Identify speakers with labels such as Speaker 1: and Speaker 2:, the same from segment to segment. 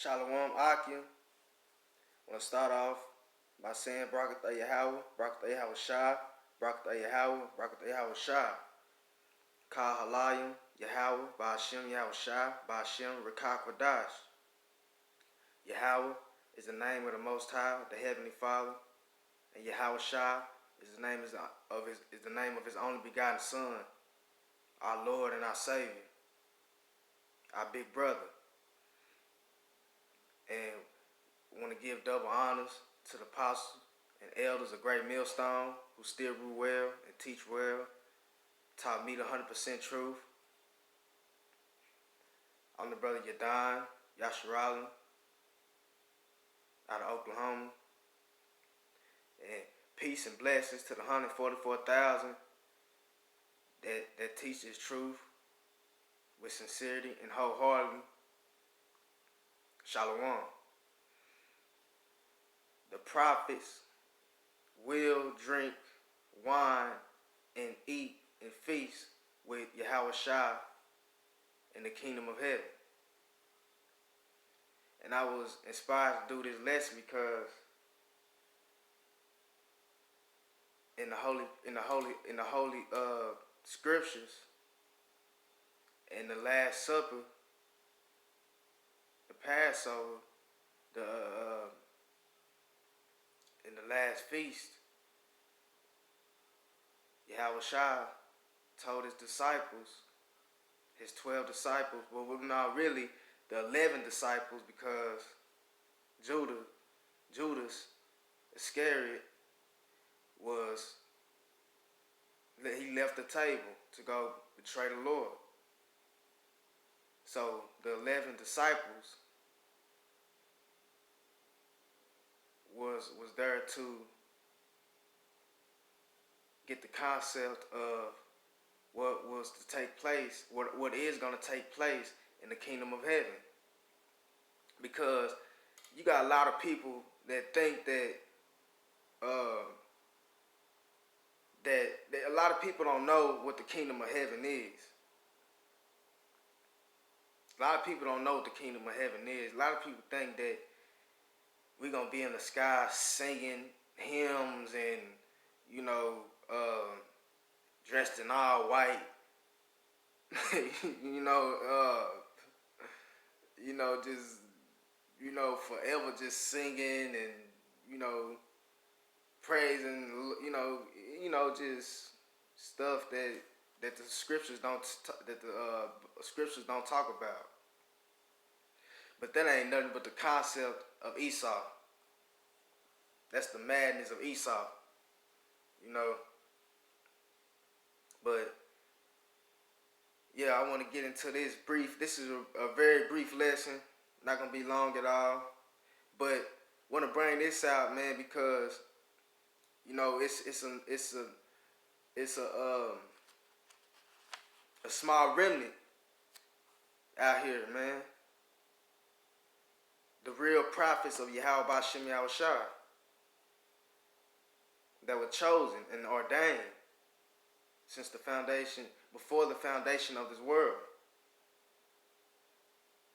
Speaker 1: Shalom Akim. I want to start off by saying Barakatah Yahweh, Barakatah Yahawashi, Barakatah Yahweh, Barakatah Yahawashi. Ka Halayim Yahweh, Ba'ashem Yahawashi, Ba'ashem Rekah Kodash. Yahweh is the name of the Most High, the Heavenly Father, and Yahawashi is the name of His only begotten Son, our Lord and our Savior, our big brother. And I want to give double honors to the apostles and elders of Great Millstone who still rule well and teach well, taught me the 100% truth. I'm the brother Yadon Yasharalin out of Oklahoma. And peace and blessings to the 144,000 that teach this truth with sincerity and wholeheartedly. Shalom. The prophets will drink wine and eat and feast with Yahawashi in the kingdom of heaven. And I was inspired to do this lesson because in the holy scriptures, in the Last Supper, the Passover, in the last feast, Yahawashi told his disciples, his 12 disciples, well, not really the 11 disciples, because Judas Iscariot he left the table to go betray the Lord. So the 11 disciples was there to get the concept of what was to take place, what is going to take place in the kingdom of heaven. Because you got a lot of people that think that a lot of people don't know what the kingdom of heaven is. A lot of people don't know what the kingdom of heaven is. A lot of people think that we're going to be in the sky singing hymns and, dressed in all white. Forever just singing and, praising, just stuff that the scriptures don't talk about. But that ain't nothing but the concept of Esau. That's the madness of Esau, But yeah, I want to get into this brief. This is a very brief lesson. Not gonna be long at all. But want to bring this out, man, because it's a small remnant out here, man. The real prophets of Yahweh Ba'ashem Yahawashi that were chosen and ordained before the foundation of this world.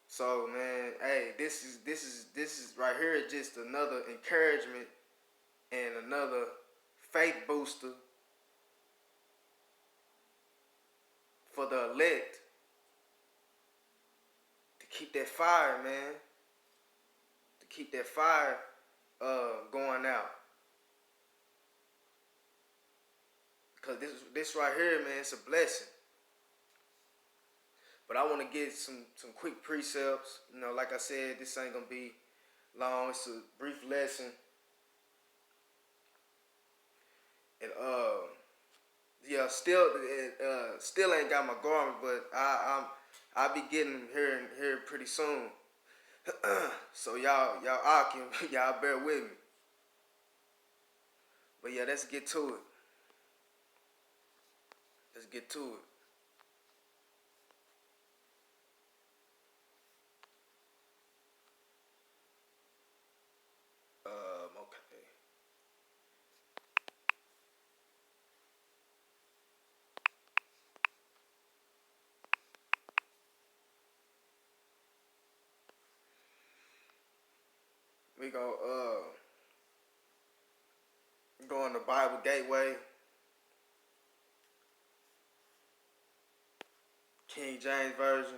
Speaker 1: So, man, hey, this is right here just another encouragement and another faith booster for the elect to keep that fire, man. To keep that fire going out. Because this right here, man, it's a blessing. But I want to get some quick precepts. Like I said, this ain't going to be long. It's a brief lesson. And yeah, still ain't got my garment, but I'll be getting them here pretty soon. So y'all bear with me. But yeah, let's get to it. Let's get to it. Okay. We gonna go on the Bible Gateway, King James Version.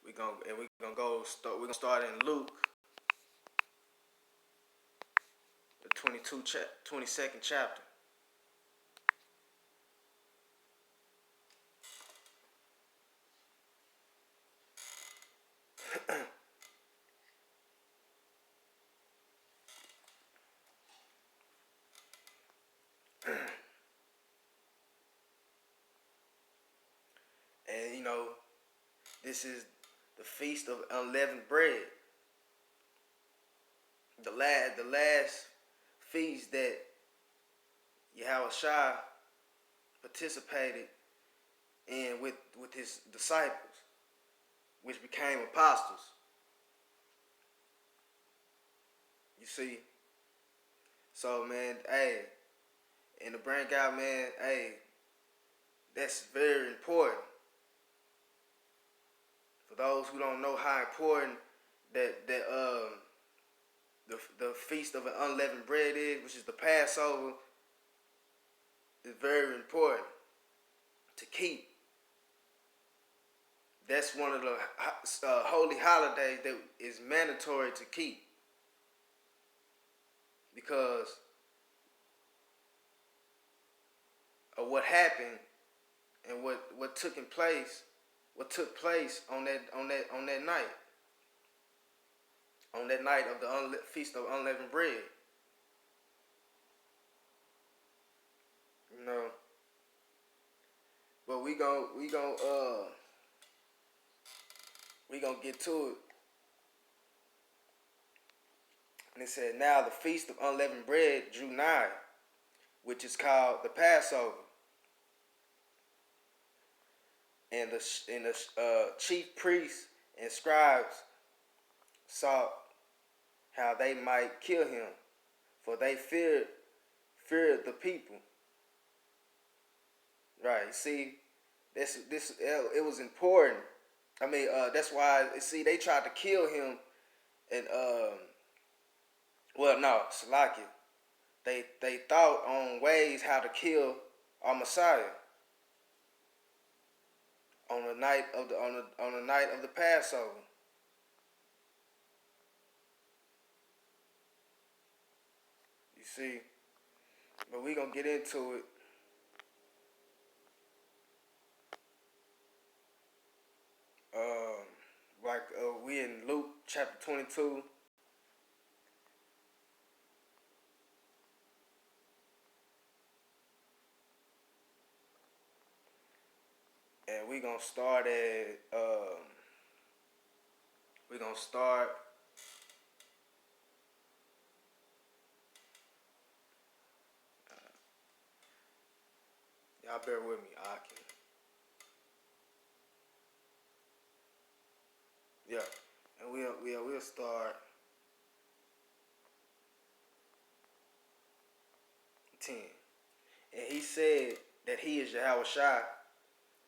Speaker 1: We're gonna start in Luke, the 22nd chapter. And this is the feast of unleavened bread. The last feast that yahawashi participated in with his disciples, which became apostles. You see? So man, hey, and to bring out, man, hey, that's very important. For those who don't know how important the feast of an unleavened bread is, which is the Passover, is very important to keep. That's one of the holy holidays that is mandatory to keep, because of what happened and what took place on that night of the feast of unleavened bread. You know, but we gonna get to it. And it said, now the feast of unleavened bread drew nigh, which is called the Passover. And the chief priests and scribes sought how they might kill him, for they feared the people. Right? See, this it was important. I mean, that's why. See, they tried to kill him, and well, no, Salakia. They thought on ways how to kill our Messiah on the night of the Passover. You see, but we gonna get into it. We in Luke chapter 22. And we gonna start y'all bear with me, Aki. Yeah. And we'll start 10. And he said that he is yahawashi.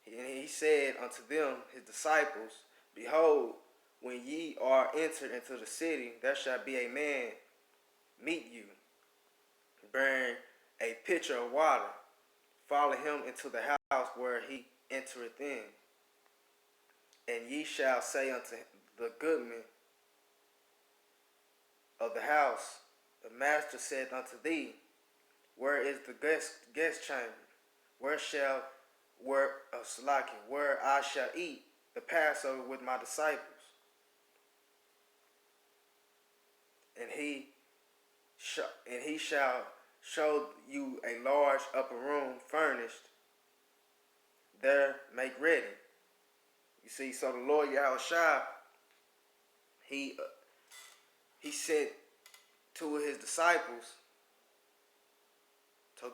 Speaker 1: And he said unto them, his disciples, behold, when ye are entered into the city, there shall be a man meet you, bearing a pitcher of water. Follow him into the house where he entereth in. And ye shall say unto the goodman of the house, the master saith unto thee, where is the guest chamber? Where I shall eat the Passover with my disciples. And he shall show you a large upper room furnished. There make ready. You see, so the Lord Yahawashi, he sent two of his disciples to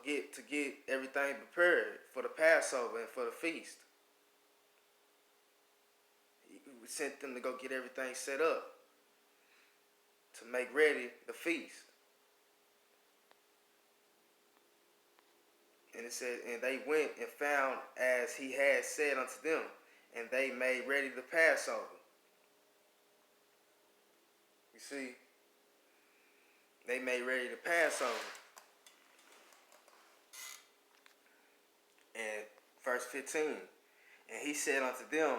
Speaker 1: get everything prepared for the Passover and for the feast. He sent them to go get everything set up to make ready the feast. And it said, and they went and found as he had said unto them, and they made ready the Passover. You see, they made ready the Passover. And verse 15, and he said unto them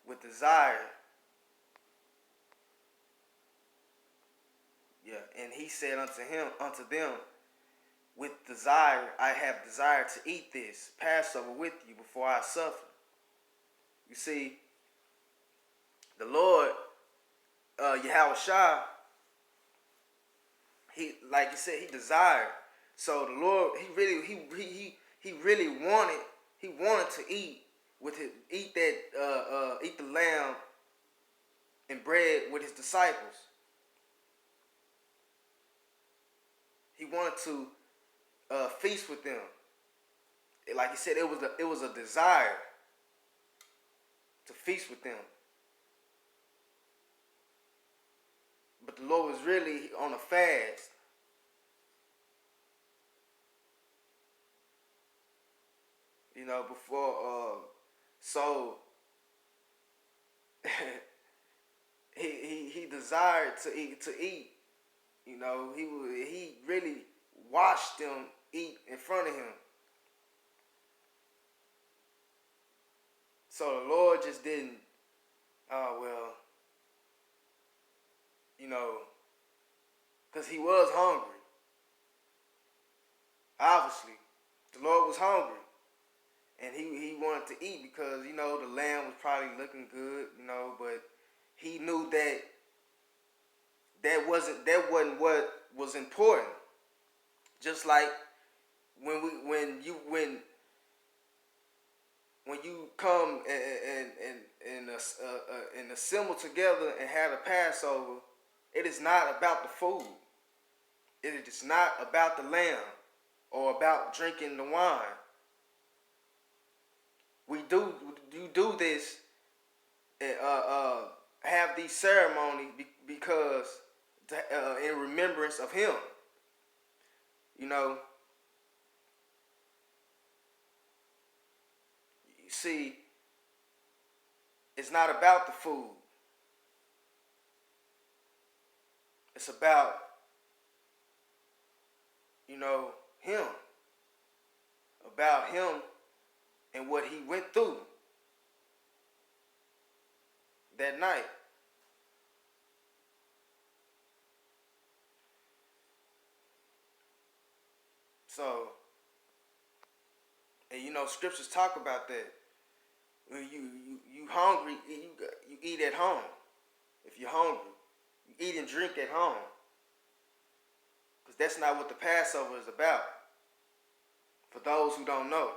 Speaker 1: with desire, and he said unto them, with desire, I have desired to eat this Passover with you before I suffer. You see, the Lord, yahawashi, he, like you said, he desired. So the Lord, he really wanted to eat eat the lamb and bread with his disciples. He wanted to feast with them. Like he said, it was a desire to feast with them. But the Lord was really on a fast. You know, before so he desired to eat. You know, he really watched them eat in front of him. So the Lord just didn't, you know, because he was hungry. Obviously, the Lord was hungry. And he wanted to eat because, you know, the lamb was probably looking good, you know, but he knew that wasn't what was important. Just like when you come and assemble together and have a Passover, it is not about the food. It is not about the lamb or about drinking the wine. You do this and have these ceremonies because in remembrance of him. You know, you see, it's not about the food. It's about, you know, him. About him and what he went through that night. So, and you know, scriptures talk about that. When you hungry, you eat at home. If you're hungry, you eat and drink at home. Because that's not what the Passover is about. For those who don't know.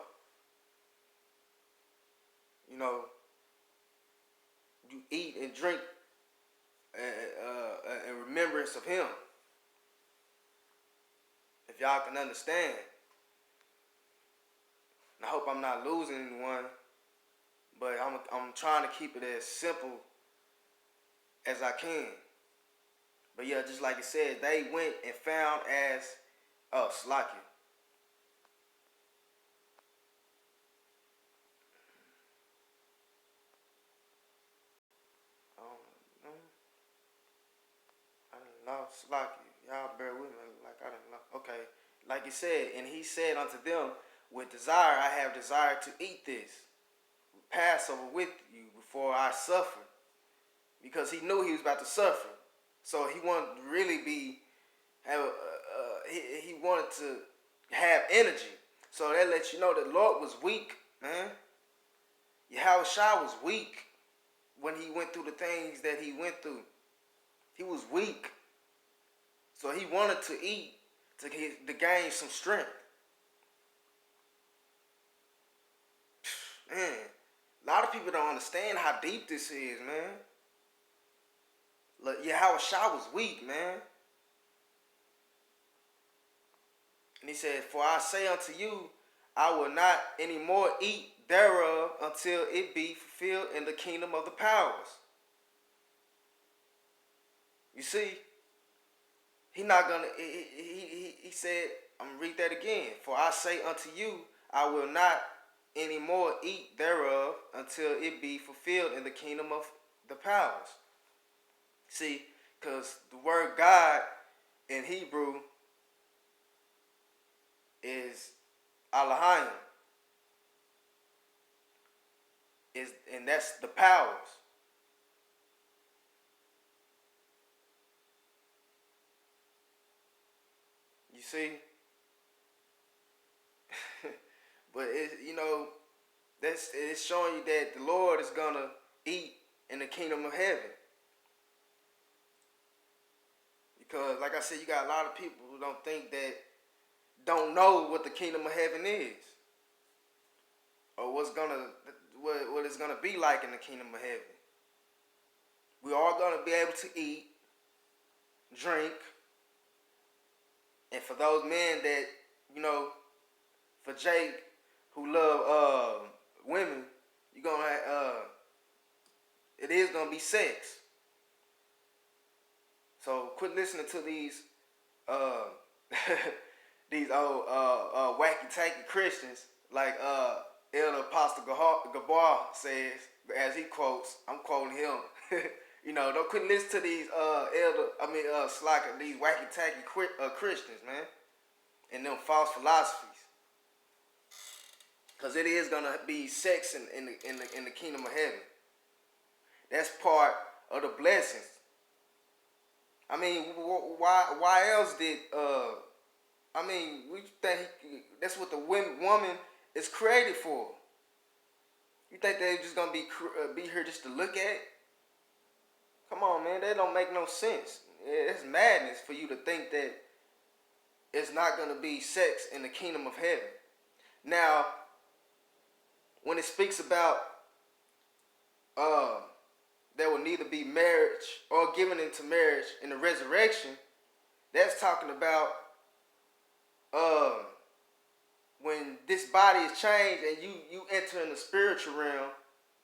Speaker 1: You know, you eat and drink in remembrance of him. If y'all can understand. And I hope I'm not losing anyone, but I'm trying to keep it as simple as I can. But yeah, just like it said, they went and found as Slakia. I done lost Slakia. Y'all bear with me like I done lost. Okay. Like he said, and he said unto them, with desire I have desired to eat this Passover with you before I suffer. Because he knew he was about to suffer. So he wanted to really he wanted to have energy. So that lets you know that Lord was weak, man. Yahawashi was weak when he went through the things that he went through. He was weak. So he wanted to eat to gain some strength. Man, a lot of people don't understand how deep this is, man. Look, Yahawashi was weak, man. And he said, for I say unto you, I will not any more eat thereof until it be fulfilled in the kingdom of the powers. You see, he said, I'm going to read that again. For I say unto you, I will not any more eat thereof until it be fulfilled in the kingdom of the powers. See, because the word God in Hebrew is Elohim, and that's the powers. You see, but it's showing you that the Lord is gonna eat in the kingdom of heaven. Because, like I said, you got a lot of people who don't know what the kingdom of heaven is, or what it's gonna be like in the kingdom of heaven. We are gonna be able to eat, drink, and for those men that for Jake who love women, you gonna it is gonna be sex. So quit listening to these uh, these old wacky tacky Christians like Elder Apostle Gabar says, as he quotes. I'm quoting him. Don't quit listening to these these wacky tacky Christians, man, and them false philosophies. Cause it is gonna be sex in the kingdom of heaven. That's part of the blessings. I mean, why else did we think that's what the woman is created for? You think they're just gonna be here just to look at? Come on, man, that don't make no sense. It's madness for you to think that it's not gonna be sex in the kingdom of heaven. Now, when it speaks about there will neither be marriage or given into marriage in the resurrection, that's talking about when this body is changed and you enter in the spiritual realm,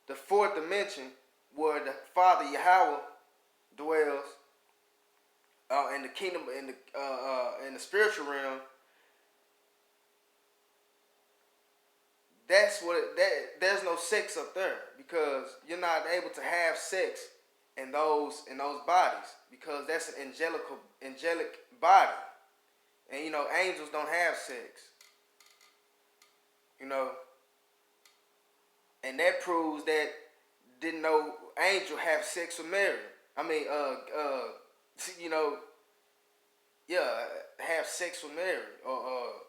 Speaker 1: the fourth dimension, where the Father Yahweh dwells in the kingdom, in the spiritual realm. There's no sex up there, because you're not able to have sex in those bodies, because that's an angelic body, and angels don't have sex, and that proves that didn't no angel have sex with Mary. I mean, have sex with Mary, or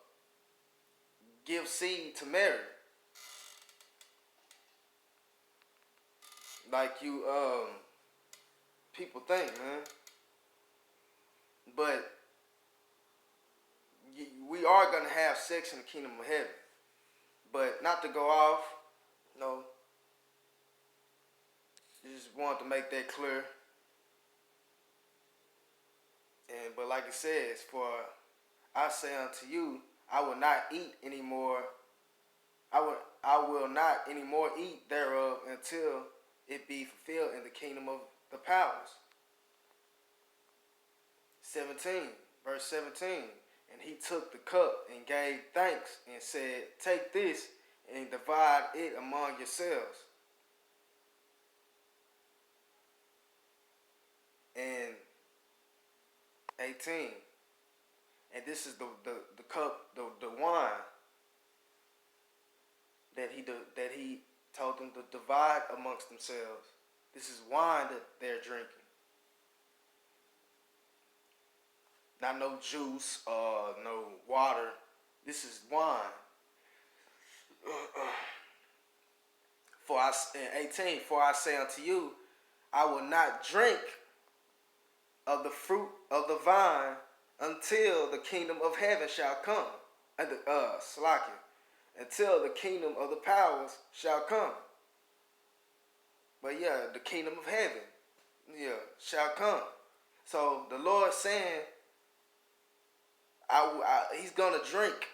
Speaker 1: give seed to Mary. Like you people think, man. But we are gonna have sex in the kingdom of heaven. But not to go off, just wanted to make that clear. But like it says, for I say unto you, I will not eat anymore. I will not anymore eat thereof until it be fulfilled in the kingdom of the powers. 17, verse 17. And he took the cup and gave thanks and said, take this and divide it among yourselves. And 18. And this is the cup, the wine that he told them to divide amongst themselves. This is wine that they're drinking. Not no juice or no water. This is wine. In 18, for I say unto you, I will not drink of the fruit of the vine until the kingdom of heaven shall come. Until the kingdom of the powers shall come. But yeah, the kingdom of heaven, shall come. So the Lord saying, he's gonna drink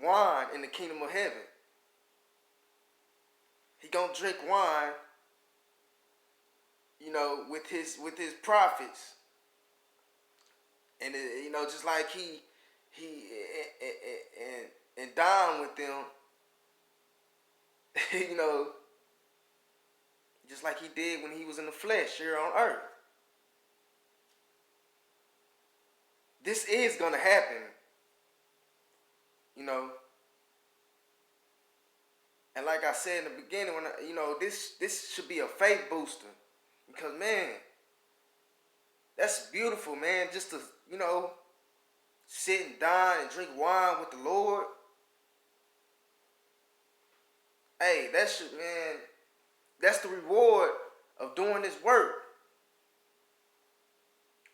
Speaker 1: wine in the kingdom of heaven. He gonna drink wine, with his prophets, and just like he and dine with them you know, just like he did when he was in the flesh here on earth. This is gonna happen, you know. And like I said in the beginning, this should be a faith booster, because man, that's beautiful, man. Just to sit and dine and drink wine with the Lord. Hey, man. That's the reward of doing this work,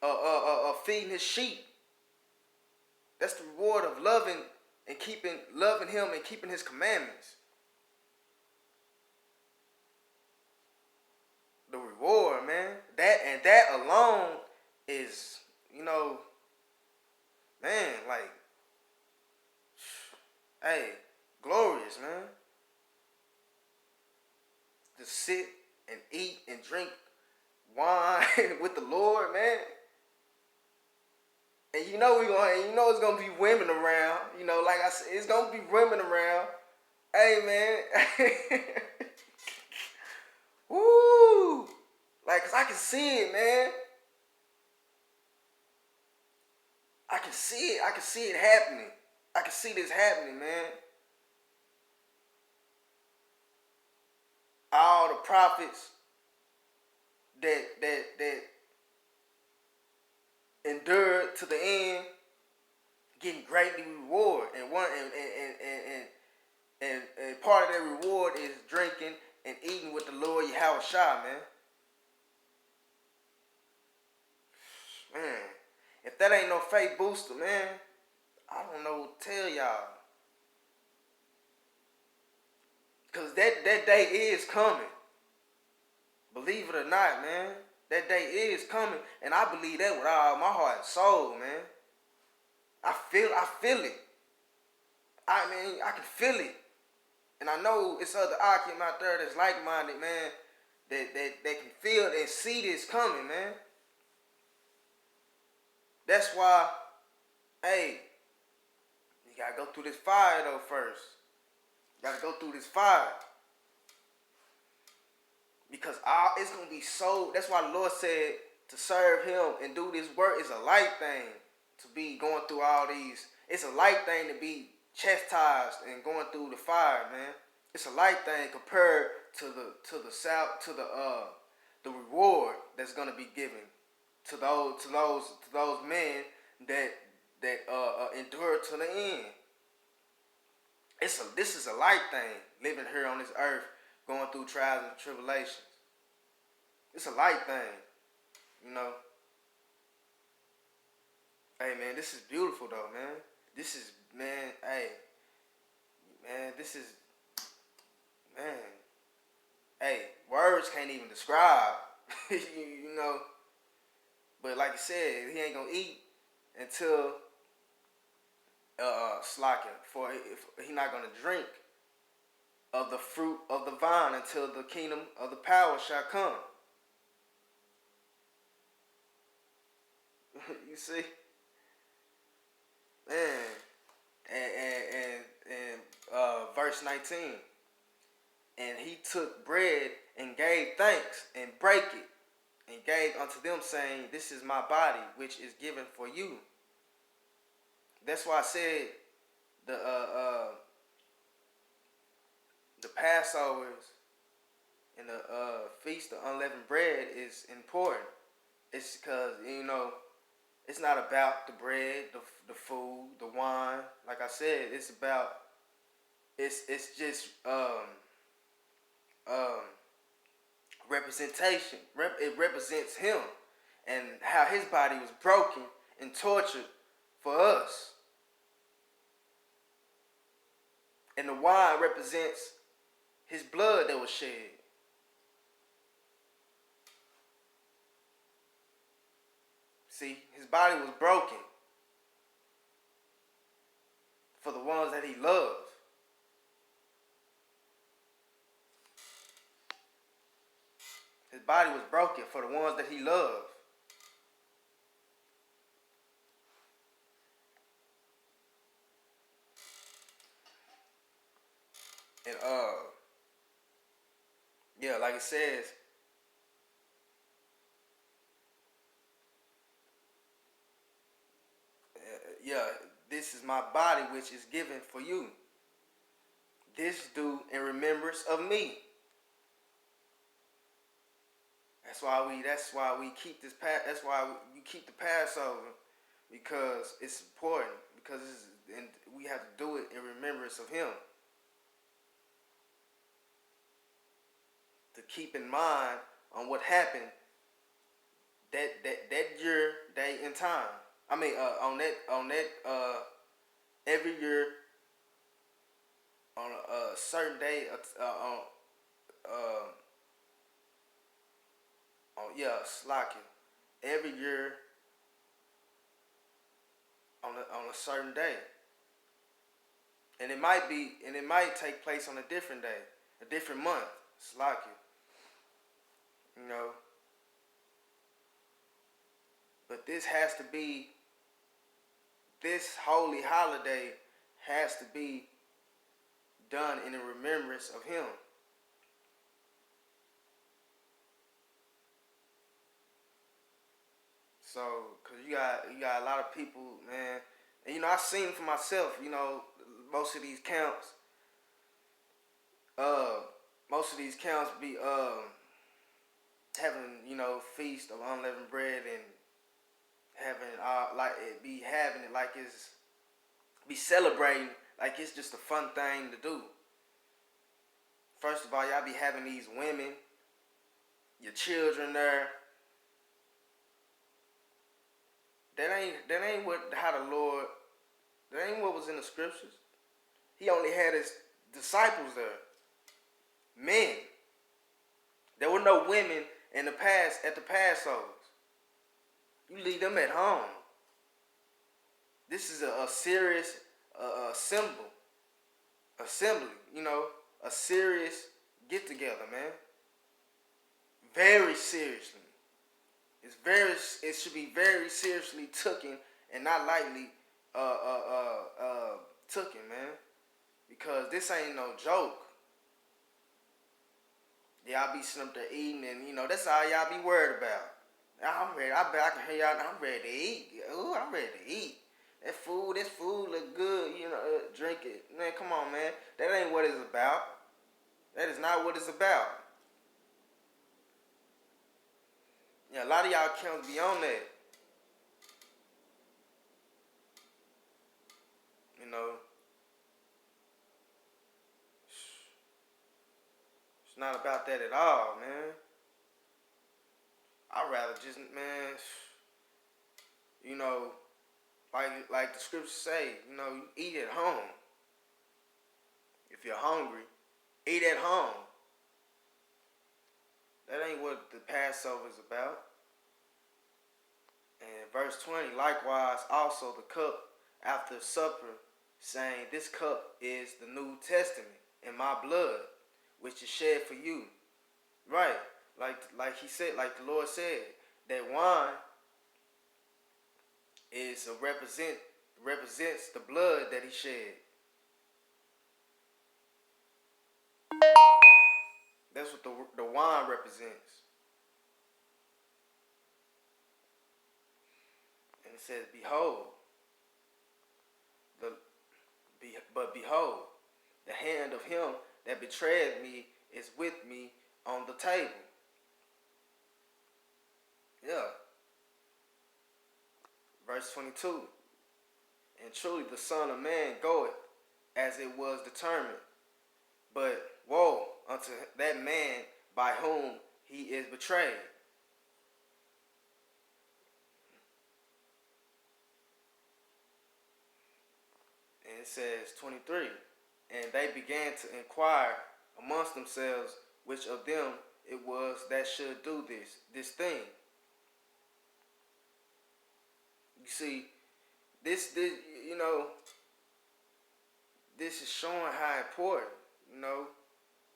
Speaker 1: of feeding His sheep. That's the reward of loving Him and keeping His commandments. The reward, man. That alone is, man, like, hey, glorious, man. To sit and eat and drink wine with the Lord, man. And it's gonna be women around. Like I said, it's gonna be women around. Hey, man. Woo! Like, 'cause I can see it, man. I can see it. I can see it happening. I can see this happening, man. All the prophets that endured to the end, getting greatly rewarded, and part of their reward is drinking and eating with the Lord yahawashi, man. Man, if that ain't no faith booster, man, I don't know what to tell y'all. Because that day is coming. Believe it or not, man. That day is coming. And I believe that with all my heart and soul, man. I feel it. I mean, I can feel it. And I know it's other Akim out there that's like-minded, man, that can feel and see this coming, man. That's why, hey, you gotta go through this fire though first. You gotta go through this fire. Because it's gonna be so. That's why the Lord said to serve Him and do this work is a light thing. To be going through all these, it's a light thing to be chastised and going through the fire, man. It's a light thing compared to the reward that's gonna be given to those men that endure to the end. This is a light thing, living here on this earth, going through trials and tribulations. It's a light thing, Hey, man, this is beautiful, though, man. This is, man, hey, man, this is, man. Hey, words can't even describe, But like I said, he ain't gonna eat until slacking. For he not gonna drink of the fruit of the vine until the kingdom of the power shall come. You see, man, and verse 19. And he took bread and gave thanks and brake it and gave unto them, saying, this is my body, which is given for you. That's why I said the Passovers and the Feast of Unleavened Bread is important. It's because, it's not about the bread, the food, the wine. Like I said, it's about, it's just representation. It represents Him and how His body was broken and tortured for us. And the wine represents His blood that was shed. See, His body was broken for the ones that He loved. His body was broken for the ones that He loved. And Yeah, like it says, yeah, this is my body which is given for you. This do in remembrance of me. That's why we keep this that's why you keep the Passover, because it's important, because and we have to do it in remembrance of him, to keep in mind on what happened that year, day, and time. I mean, on that every year on a certain day, uh, on yeah, slacking every year on a certain day, and it might take place on a different day, a different month, slacking, you know. But this holy holiday has to be done in the remembrance of him. So, cause you got a lot of people, man, and I've seen for myself. Most of these camps, uh, most of these camps be having feast of unleavened bread, and having like it be having it like it's be celebrating like it's just a fun thing to do. First of all, y'all be having these women, your children there. That ain't what how the Lord. That ain't what was in the scriptures. He only had his disciples there, men. There were no women in the past at the Passovers. You leave them at home. This is a serious assembly. A serious get together, man. Very seriously. It should be very seriously taken, and not lightly taken, man. Because this ain't no joke. Y'all be sitting up there eating, and that's all y'all be worried about. I'm ready. I bet I can hear y'all. I'm ready to eat. Ooh, I'm ready to eat. This food look good. Drink it, man. Come on, man. That ain't what it's about. That is not what it's about. Yeah, a lot of y'all can't be on that. You know, it's not about that at all, man. I'd rather just, man, you know, like the scriptures say, you eat at home. If you're hungry, eat at home. That ain't what the Passover is about. And verse 20, likewise also the cup after supper, saying, this cup is the New Testament in my blood, which is shed for you. Right. Like he said, like the Lord said, that wine is represents the blood that he shed. That's what the wine represents. And it says, behold, but behold, the hand of him that betrayed me is with me on the table. Yeah. Verse 22. And truly the Son of Man goeth as it was determined. But woe unto that man by whom he is betrayed. And it says 23. And they began to inquire amongst themselves which of them it was that should do this thing. You see, this this is showing how important,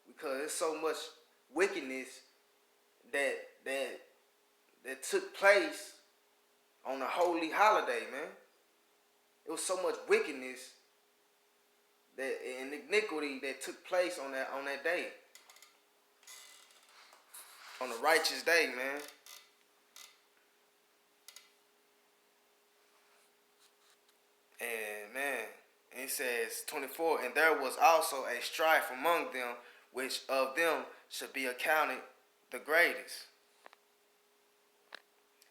Speaker 1: because there's so much wickedness that that that took place on a holy holiday, man. It was so much wickedness that and iniquity that took place on that day. on a righteous day, man. And man, and it says 24, and there was also a strife among them, which of them should be accounted the greatest.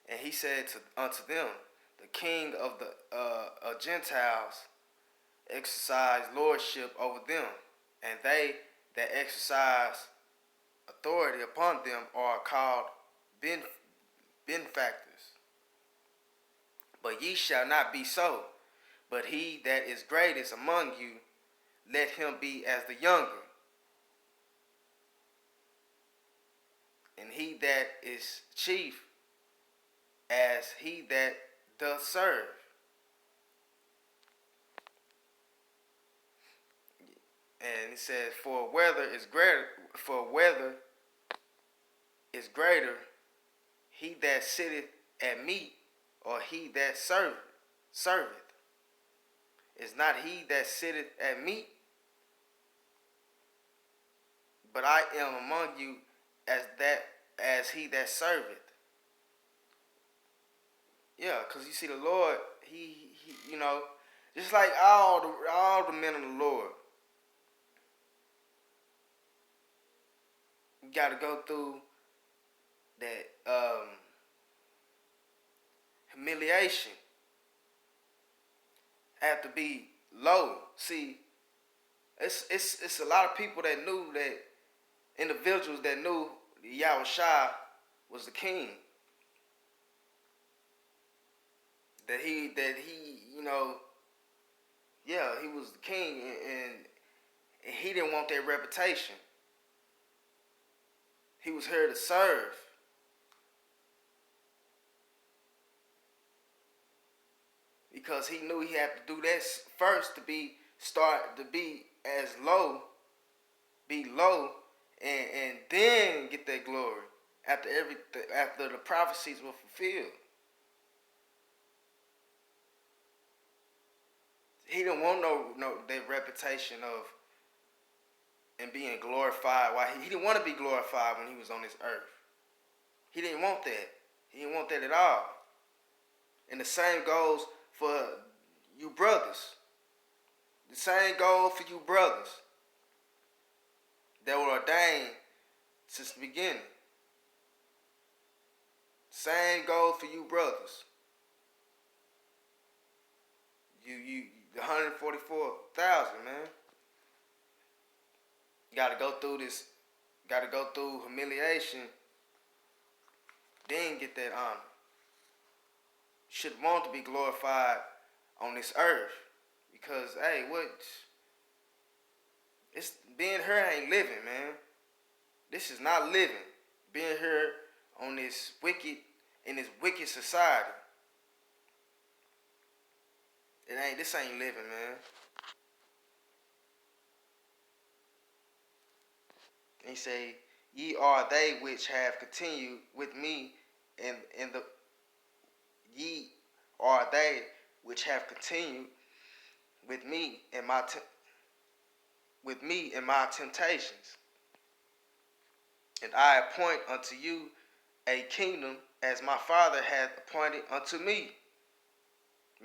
Speaker 1: And he said unto them, the king of the Gentiles exercise lordship over them, and they that exercise authority upon them are called benefactors. But ye shall not be so, but he that is greatest among you, let him be as the younger, and he that is chief as he that doth serve. And it says, for whether is greater, he that sitteth at meat, or he that serveth. Is not he that sitteth at meat? But I am among you as he that serveth. Yeah, because you see the Lord, he just like all the men of the Lord, you got to go through that humiliation. Have to be low. See, it's a lot of people that knew that, individuals that knew yahawashi was the king. That he he was the king, and he didn't want that reputation. He was here to serve. Because he knew he had to do that first to be low, and then get that glory after the prophecies were fulfilled. He didn't want no that reputation of and being glorified. Why he didn't want to be glorified when he was on this earth. He didn't want that. He didn't want that at all. And the same goes for you brothers. The same goes for you brothers that were ordained since the beginning. Same goes for you brothers. You the 144,000, man. You gotta go through this. Gotta go through humiliation. Then get that honor. Should want to be glorified on this earth, because hey, it's being here ain't living, man. This is not living. Being here on this wicked society. This ain't living, man. And he say, ye are they which have continued with me in the ye are they which have continued with me in my temptations. And I appoint unto you a kingdom as my Father hath appointed unto me.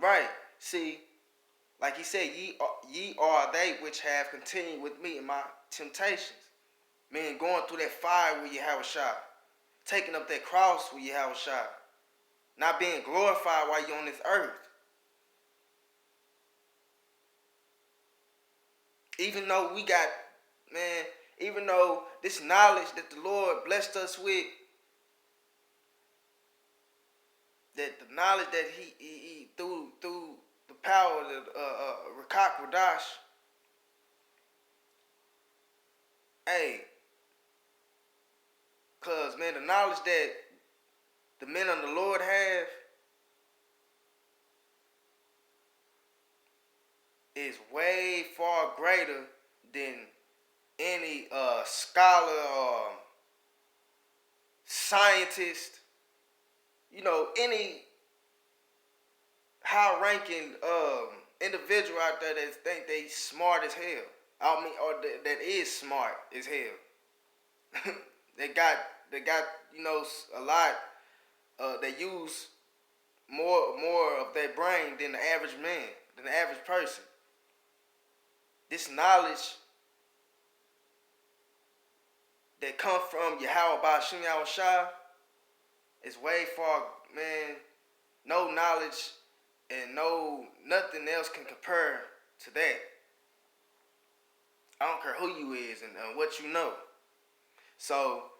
Speaker 1: Right. See, like he said, ye are they which have continued with me in my temptations. Meaning going through that fire with yahawashi. Taking up that cross with yahawashi. Not being glorified while you're on this earth. Even though even though this knowledge that the Lord blessed us with, that the knowledge that he through the power of Rakak Radash, hey, cause man, the knowledge that the men of the Lord have is way far greater than any scholar or scientist, any high-ranking individual out there that think they smart as hell. Or that is smart as hell. They got a lot. They use more of their brain than the average man, than the average person. This knowledge that come from Yahweh by Shem Yahawashi is way far, man. No knowledge and nothing else can compare to that. I don't care who you is and what you know. So,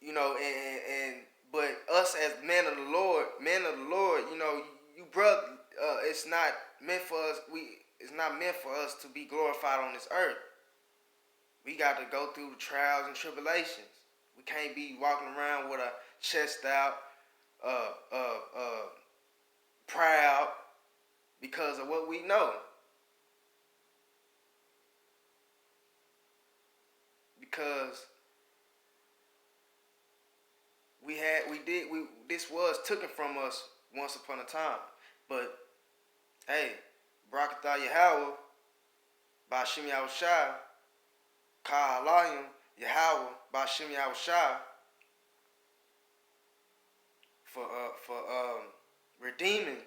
Speaker 1: and but us as men of the Lord, you brother, it's not meant for us. It's not meant for us to be glorified on this earth. We got to go through the trials and tribulations. We can't be walking around with a chest out, proud because of what we know. Because this was taken from us once upon a time. But hey, Barakatah Yahweh, Ba'Shem Yahawashi, Ka Halayim, Yahweh, Ba'Shem Yahawashi, for redeeming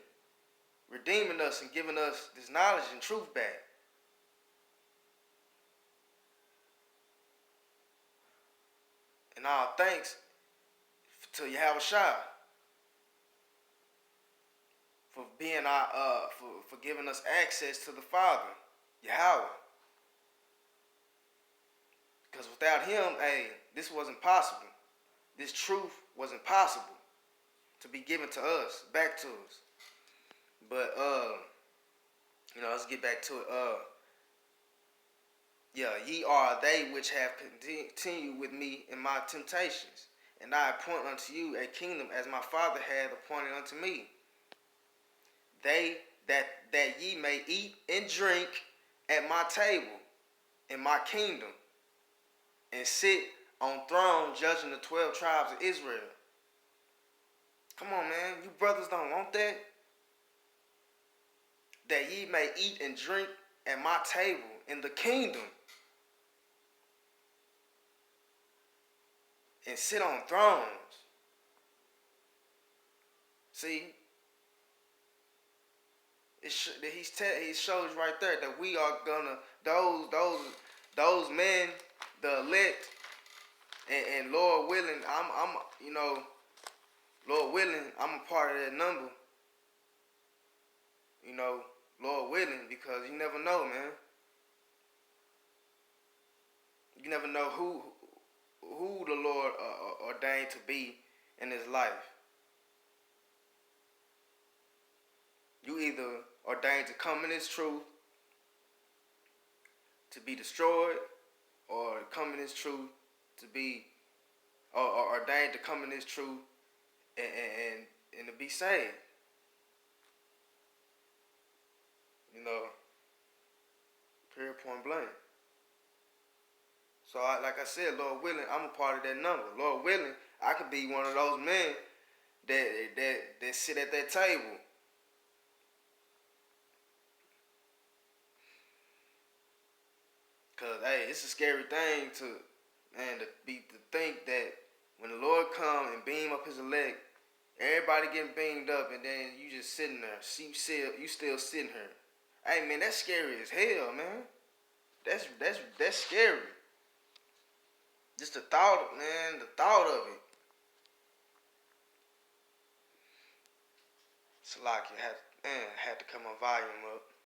Speaker 1: us and giving us this knowledge and truth back. And all thanks to Yahawashi for being for giving us access to the Father, Yahweh. Because without him, hey, this wasn't possible. This truth wasn't possible to be given to us, back to us. But let's get back to it. Ye are they which have continued with me in my temptations, and I appoint unto you a kingdom as my Father hath appointed unto me. They that ye may eat and drink at my table in my kingdom, and sit on throne judging the 12 tribes of Israel. Come on, man. You brothers don't want that? That ye may eat and drink at my table in the kingdom, and sit on thrones. See, he shows right there that we are gonna those men, the elect, and Lord willing, Lord willing, I'm a part of that number. Lord willing, because you never know, man. You never know who the Lord ordained to be in his life. You either ordained to come in his truth to be destroyed, or come in his truth to be, or ordained to come in his truth and to be saved. Period, point blank. So, like I said, Lord willing, I'm a part of that number. Lord willing, I could be one of those men that sit at that table. Cause hey, it's a scary thing to think that when the Lord come and beam up his elect, everybody getting beamed up, and then you just sitting there. You still sitting here. Hey man, that's scary as hell, man. That's scary. Just the thought of it. Salaki had to come on volume up.